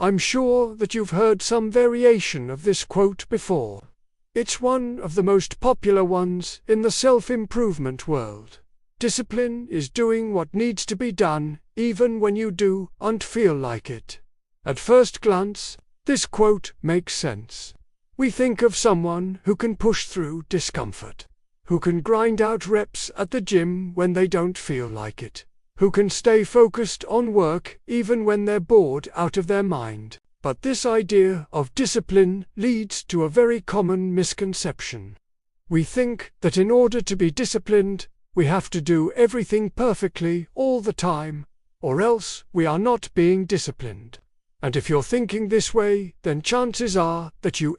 I'm sure that you've heard some variation of this quote before. It's one of the most popular ones in the self-improvement world. Discipline is doing what needs to be done, even when you don't feel like it. At first glance, this quote makes sense. We think of someone who can push through discomfort, who can grind out reps at the gym when they don't feel like it, who can stay focused on work even when they're bored out of their mind. But this idea of discipline leads to a very common misconception. We think that in order to be disciplined, we have to do everything perfectly all the time, or else we are not being disciplined. And if you're thinking this way, then chances are that you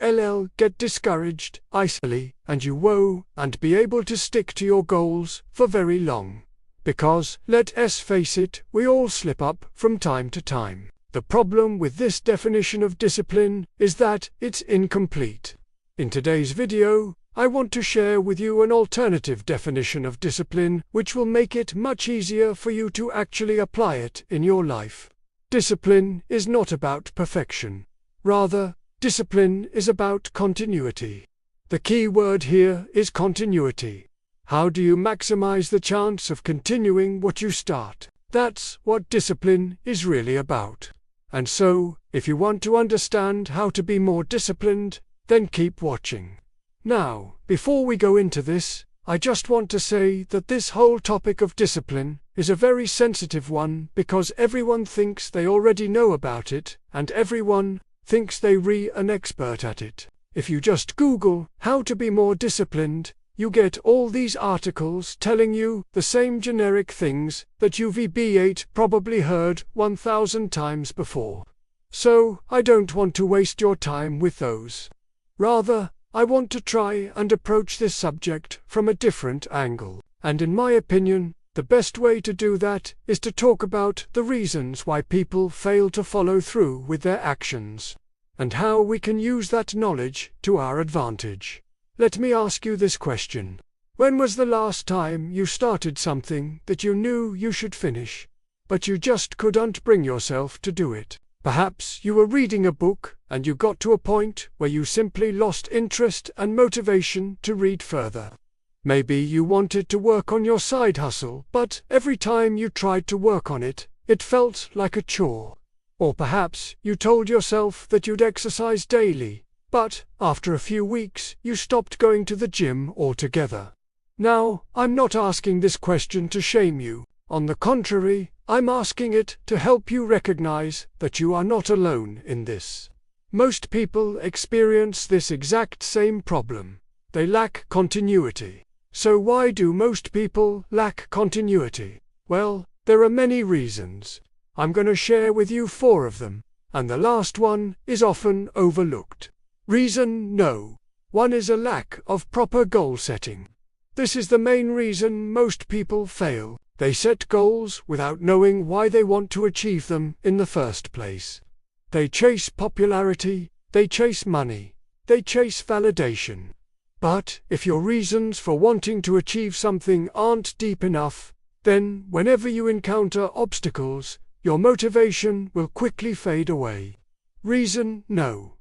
get discouraged, easily, and you won't be able to stick to your goals for very long. Because, let's face it, we all slip up from time to time. The problem with this definition of discipline is that it's incomplete. In today's video, I want to share with you an alternative definition of discipline which will make it much easier for you to actually apply it in your life. Discipline is not about perfection. Rather, discipline is about continuity. The key word here is continuity. How do you maximize the chance of continuing what you start? That's what discipline is really about. And so, if you want to understand how to be more disciplined, then keep watching. Now, before we go into this, I just want to say that this whole topic of discipline is a very sensitive one because everyone thinks they already know about it, and everyone thinks they're an expert at it. If you just Google how to be more disciplined, you get all these articles telling you the same generic things that you've probably heard 1,000 times before. So, I don't want to waste your time with those. Rather, I want to try and approach this subject from a different angle. And in my opinion, the best way to do that is to talk about the reasons why people fail to follow through with their actions, and how we can use that knowledge to our advantage. Let me ask you this question. When was the last time you started something that you knew you should finish, but you just couldn't bring yourself to do it? Perhaps you were reading a book and you got to a point where you simply lost interest and motivation to read further. Maybe you wanted to work on your side hustle, but every time you tried to work on it, it felt like a chore. Or perhaps you told yourself that you'd exercise daily, but after a few weeks you stopped going to the gym altogether. Now, I'm not asking this question to shame you. On the contrary, I'm asking it to help you recognize that you are not alone in this. Most people experience this exact same problem. They lack continuity. So why do most people lack continuity? Well, there are many reasons. I'm going to share with you 4 of them, and the last one is often overlooked. Reason no. 1 is a lack of proper goal setting. This is the main reason most people fail. They set goals without knowing why they want to achieve them in the first place. They chase popularity, they chase money, they chase validation. But if your reasons for wanting to achieve something aren't deep enough, then whenever you encounter obstacles, your motivation will quickly fade away. Reason no.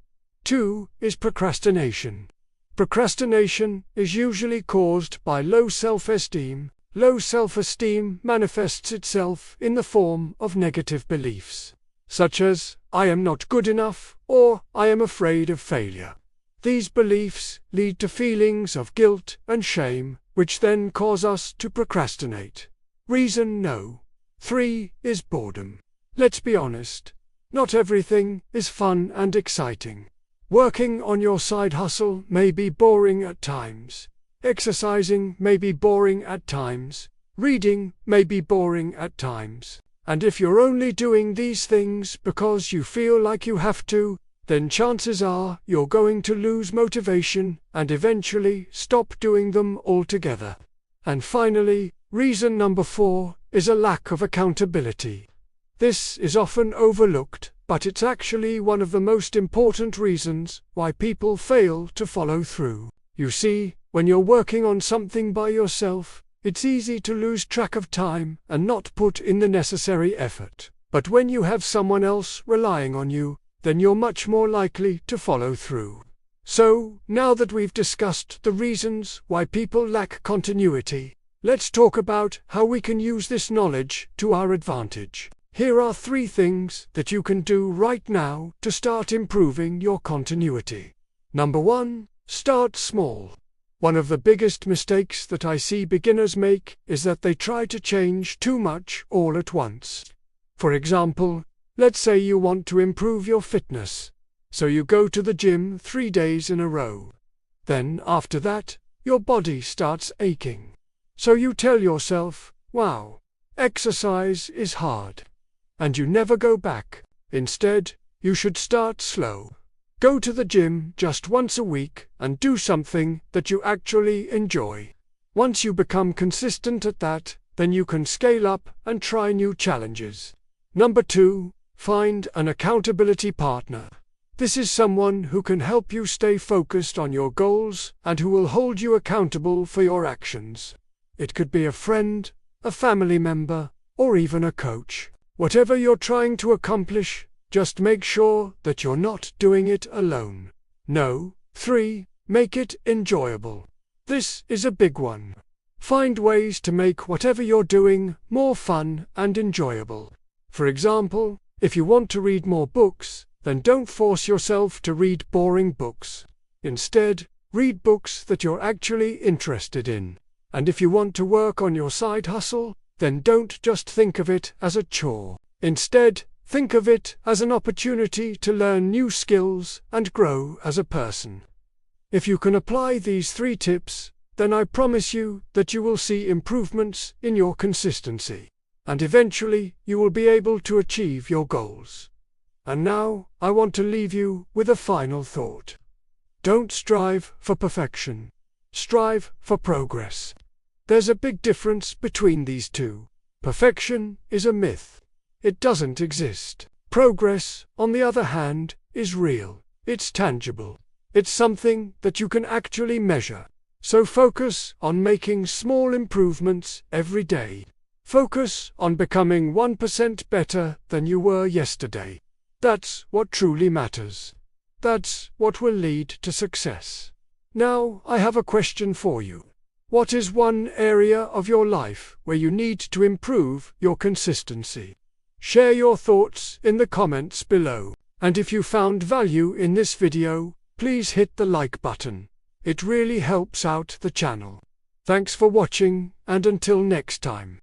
2 is procrastination. Procrastination is usually caused by low self-esteem. Low self-esteem manifests itself in the form of negative beliefs, such as, I am not good enough, or I am afraid of failure. These beliefs lead to feelings of guilt and shame, which then cause us to procrastinate. Reason no. 3 is boredom. Let's be honest, not everything is fun and exciting. Working on your side hustle may be boring at times. Exercising may be boring at times. Reading may be boring at times. And if you're only doing these things because you feel like you have to, then chances are you're going to lose motivation and eventually stop doing them altogether. And finally, reason number 4 is a lack of accountability. This is often overlooked, but it's actually one of the most important reasons why people fail to follow through. You see, when you're working on something by yourself, it's easy to lose track of time and not put in the necessary effort. But when you have someone else relying on you, then you're much more likely to follow through. So, now that we've discussed the reasons why people lack continuity, let's talk about how we can use this knowledge to our advantage. Here are 3 things that you can do right now to start improving your continuity. Number 1. Start small. One of the biggest mistakes that I see beginners make is that they try to change too much all at once. For example, let's say you want to improve your fitness, so you go to the gym 3 days in a row. Then, after that, your body starts aching. So you tell yourself, wow, exercise is hard. And you never go back. Instead, you should start slow. Go to the gym just once a week and do something that you actually enjoy. Once you become consistent at that, then you can scale up and try new challenges. Number 2. Find an accountability partner. This is someone who can help you stay focused on your goals and who will hold you accountable for your actions. It could be a friend, a family member, or even a coach. Whatever you're trying to accomplish, just make sure that you're not doing it alone. 3. Make it enjoyable. This is a big one. Find ways to make whatever you're doing more fun and enjoyable. For example, if you want to read more books, then don't force yourself to read boring books. Instead, read books that you're actually interested in. And if you want to work on your side hustle, then don't just think of it as a chore. Instead, think of it as an opportunity to learn new skills and grow as a person. If you can apply these 3 tips, then I promise you that you will see improvements in your consistency. And eventually, you will be able to achieve your goals. And now, I want to leave you with a final thought. Don't strive for perfection. Strive for progress. There's a big difference between these two. Perfection is a myth. It doesn't exist. Progress, on the other hand, is real. It's tangible. It's something that you can actually measure. So focus on making small improvements every day. Focus on becoming 1% better than you were yesterday. That's what truly matters. That's what will lead to success. Now, I have a question for you. What is one area of your life where you need to improve your consistency? Share your thoughts in the comments below. And if you found value in this video, please hit the like button. It really helps out the channel. Thanks for watching, and until next time.